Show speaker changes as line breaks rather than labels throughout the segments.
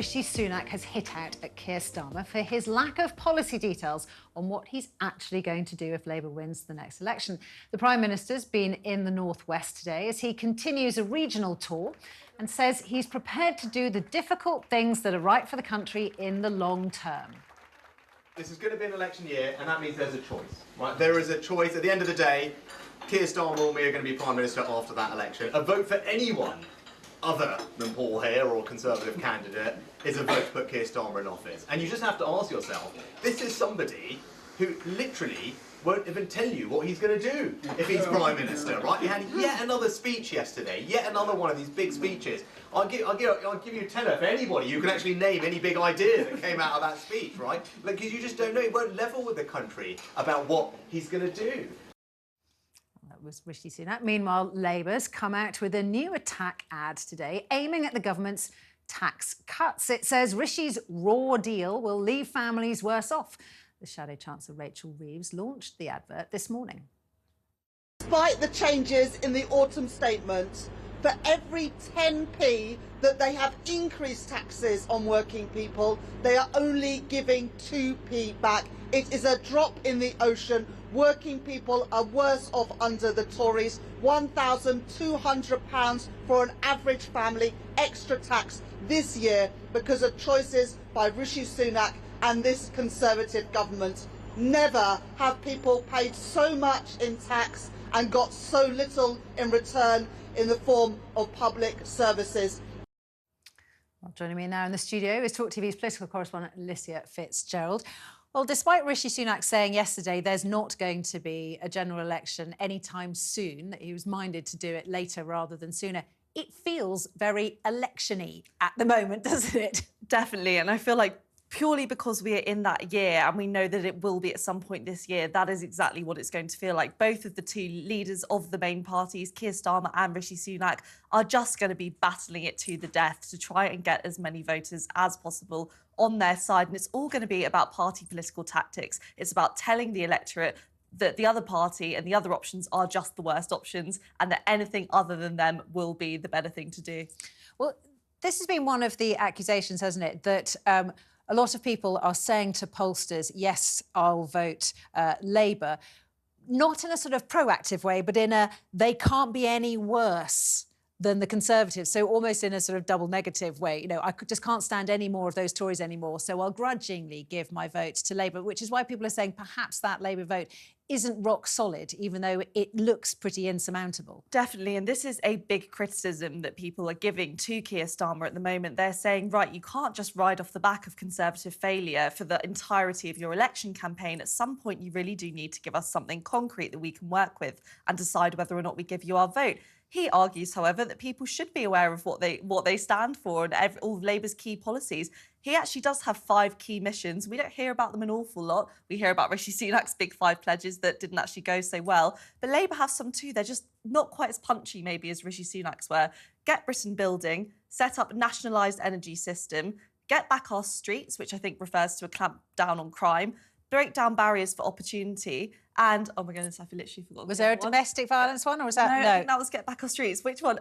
Rishi Sunak has hit out at Keir Starmer for his lack of policy details on what he's actually going to do if Labour wins the next election. The Prime Minister's been in the northwest today as he continues a regional tour and says he's prepared to do the difficult things that are right for the country in the long term.
This is going to be an election year, and that means there's a choice, right? There is a choice. At the end of the day, Keir Starmer or me are going to be Prime Minister after that election. A vote for anyone other than Paul here or a Conservative candidate is a vote to put Keir Starmer in office. And you just have to ask yourself, this is somebody who literally won't even tell you what he's going to do if he's Prime Minister, right? He had yet another speech yesterday, yet another one of these big speeches. I'll give you a tenner for anybody who can actually name any big idea that came out of that speech, right? Because you just don't know. He won't level with the country about what he's going to do.
That was Rishi Sunak. Meanwhile, Labour's come out with a new attack ad today aiming at the government's tax cuts. It says Rishi's raw deal will leave families worse off. The Shadow Chancellor Rachel Reeves launched the advert this morning.
Despite the changes in the autumn statement, for every 10p that they have increased taxes on working people, they are only giving 2p back. It is a drop in the ocean. Working people are worse off under the Tories. £1,200 for an average family extra tax this year because of choices by Rishi Sunak and this Conservative government. Never have people paid so much in tax and got so little in return in the form of public services.
Well, joining me now in the studio is TalkTV's political correspondent Alicia Fitzgerald. Well, despite Rishi Sunak saying yesterday there's not going to be a general election anytime soon, that he was minded to do it later rather than sooner, it feels very election-y at the moment, doesn't it?
Definitely, and I feel like purely because we are in that year and we know that it will be at some point this year, that is exactly what it's going to feel like. Both of the two leaders of the main parties, Keir Starmer and Rishi Sunak, are just going to be battling it to the death to try and get as many voters as possible on their side. And it's all going to be about party political tactics. It's about telling the electorate that the other party and the other options are just the worst options and that anything other than them will be the better thing to do.
Well, this has been one of the accusations, hasn't it, that a lot of people are saying to pollsters, yes, I'll vote Labour, not in a sort of proactive way, but in a they can't be any worse than the Conservatives. So almost in a sort of double negative way. You know, just can't stand any more of those Tories anymore. So I'll grudgingly give my vote to Labour, which is why people are saying perhaps that Labour vote isn't rock solid, even though it looks pretty insurmountable.
Definitely, and this is a big criticism that people are giving to Keir Starmer at the moment. They're saying, right, you can't just ride off the back of Conservative failure for the entirety of your election campaign. At some point, you really do need to give us something concrete that we can work with and decide whether or not we give you our vote. He argues, however, that people should be aware of what they stand for and all of Labour's key policies. He actually does have 5 key missions. We don't hear about them an awful lot. We hear about Rishi Sunak's big 5 pledges that didn't actually go so well. But Labour have some too. They're just not quite as punchy maybe as Rishi Sunak's were. Get Britain building, set up a nationalised energy system, get back our streets, which I think refers to a clamp down on crime, break down barriers for opportunity, and, oh my goodness, I've literally forgotten.
Was there a domestic violence one, or was that...
No, I think that was Get Back Our Streets. Which one?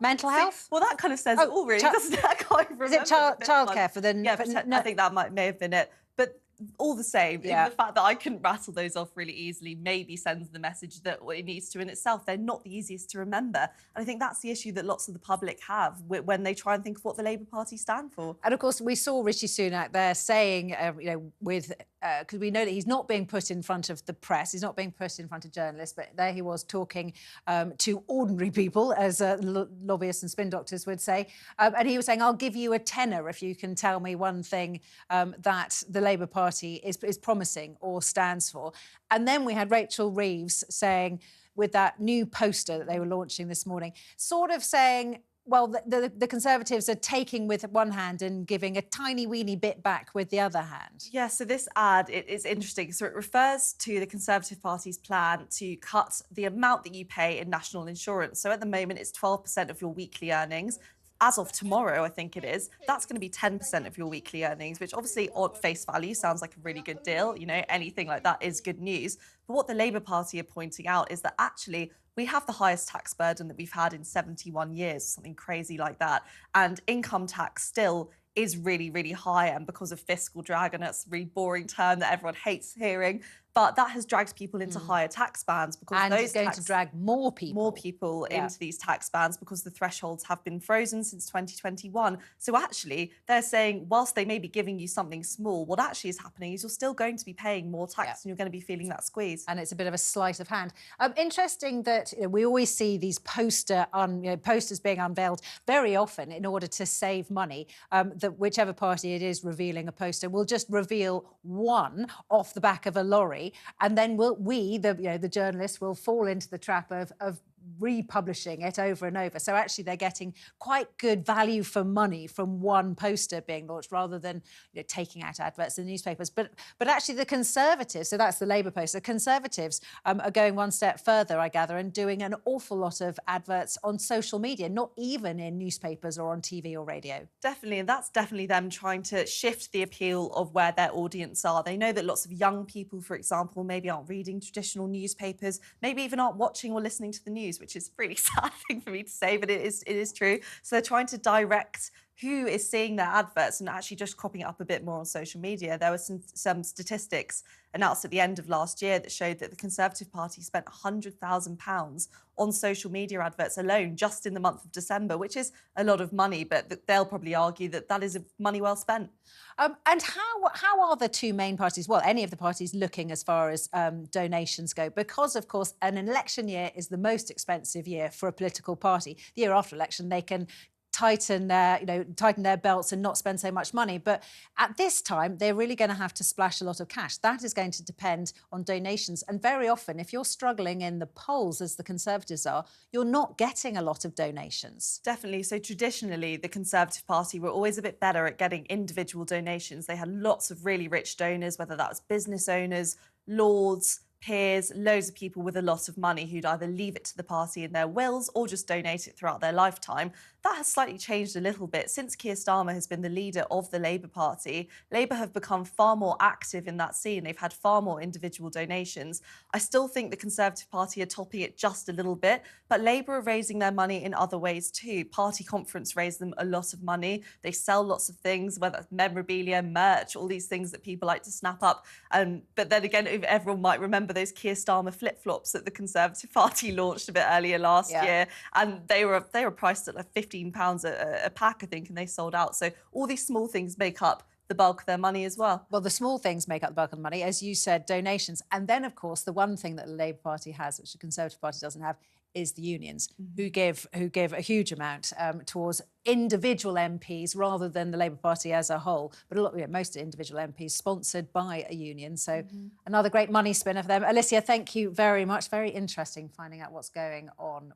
Mental health?
Well, that kind of says it all, really, doesn't it? I can't remember.
Is it childcare for the...
Yeah, I think that may have been it. But all the same, even the fact that I couldn't rattle those off really easily maybe sends the message that it needs to in itself. They're not the easiest to remember. And I think that's the issue that lots of the public have when they try and think of what the Labour Party stand for.
And of course, we saw Rishi Sunak there saying, because we know that he's not being put in front of the press, he's not being put in front of journalists, but there he was talking to ordinary people, as lobbyists and spin doctors would say. And he was saying, I'll give you a tenner if you can tell me one thing that the Labour Party is promising or stands for. And then we had Rachel Reeves saying, with that new poster that they were launching this morning, sort of saying, well, the Conservatives are taking with one hand and giving a tiny weeny bit back with the other hand.
Yeah, so this ad, it's interesting. So it refers to the Conservative Party's plan to cut the amount that you pay in national insurance. So at the moment, it's 12% of your weekly earnings. As of tomorrow, I think it is, that's going to be 10% of your weekly earnings, which obviously on face value sounds like a really good deal. You know, anything like that is good news. But what the Labour Party are pointing out is that actually we have the highest tax burden that we've had in 71 years, something crazy like that. And income tax still is really, really high, and because of fiscal drag, and that's a really boring term that everyone hates hearing, but that has dragged people into higher tax bands because
And
those
it's going to drag more people.
into these tax bands because the thresholds have been frozen since 2021. So actually, they're saying whilst they may be giving you something small, what actually is happening is you're still going to be paying more tax and you're going to be feeling that squeeze.
And it's a bit of a sleight of hand. Interesting that we always see these posters being unveiled very often in order to save money. That whichever party it is revealing a poster will just reveal one off the back of a lorry, and then the journalists will fall into the trap of republishing it over and over. So actually they're getting quite good value for money from one poster being launched rather than taking out adverts in the newspapers. But actually the Conservatives, so that's the Labour poster, Conservatives are going one step further, I gather, and doing an awful lot of adverts on social media, not even in newspapers or on TV or radio.
Definitely, and that's definitely them trying to shift the appeal of where their audience are. They know that lots of young people, for example, maybe aren't reading traditional newspapers, maybe even aren't watching or listening to the news, which is a really sad thing for me to say, but it is true. So they're trying to direct who is seeing their adverts and actually just cropping it up a bit more on social media. There were some statistics announced at the end of last year that showed that the Conservative Party spent £100,000 on social media adverts alone just in the month of December, which is a lot of money, but they'll probably argue that that is money well spent.
And how are the two main parties, well, any of the parties, looking as far as donations go? Because, of course, an election year is the most expensive year for a political party. The year after election, they can tighten their belts and not spend so much money. But at this time, they're really going to have to splash a lot of cash. That is going to depend on donations. And very often, if you're struggling in the polls, as the Conservatives are, you're not getting a lot of donations.
Definitely. So traditionally, the Conservative Party were always a bit better at getting individual donations. They had lots of really rich donors, whether that was business owners, lords, peers, loads of people with a lot of money who'd either leave it to the party in their wills or just donate it throughout their lifetime. That has slightly changed a little bit. Since Keir Starmer has been the leader of the Labour Party, Labour have become far more active in that scene. They've had far more individual donations. I still think the Conservative Party are topping it just a little bit, but Labour are raising their money in other ways too. Party Conference raised them a lot of money. They sell lots of things, whether it's memorabilia, merch, all these things that people like to snap up. But then again, everyone might remember those Keir Starmer flip-flops that the Conservative Party launched a bit earlier last year, and they were priced at like £15 a pack, I think, and they sold out. So all these small things make up the bulk of their money as well.
Well, the small things make up the bulk of the money, as you said, donations. And then, of course, the one thing that the Labour Party has, which the Conservative Party doesn't have, is the unions, who give a huge amount towards individual MPs rather than the Labour Party as a whole. But most individual MPs sponsored by a union. So another great money spinner for them. Alicia, thank you very much. Very interesting finding out what's going on.